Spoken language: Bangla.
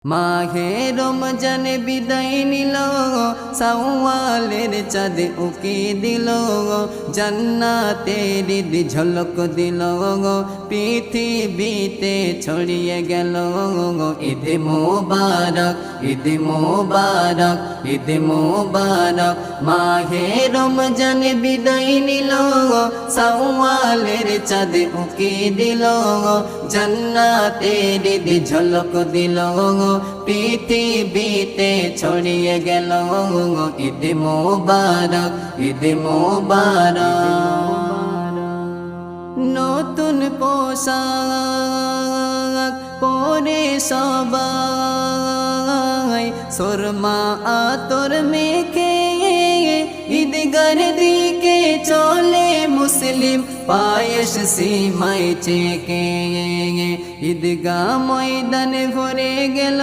মাহে রমজান বিদায় নিল, শাওয়ালের চাঁদ উকি দিল, জান্নাতের ঈদ ঝলক দিল, পৃথিবীতে ছড়িয়ে গেল। ঈদ মোবারক, ঈদ মোবারক, ঈদ মোবারক। মাহে রমজান বিদায় নিল, শাওয়ালের চাঁদ উকি দিল, জান্নাতের ঈদ ঝলক দিল, পৃথিবীতে ছড়িয়ে গেল। ঈদ মোবারক, ঈদ মোবারক। নতুন পোশাক পরে সবাই, সুরমা আতর মেখে ঈদগার দিকে চলে মুসলিম, পায়েস সিমাই চেকে ঈদগাহ ময়দানে ভরে গেল।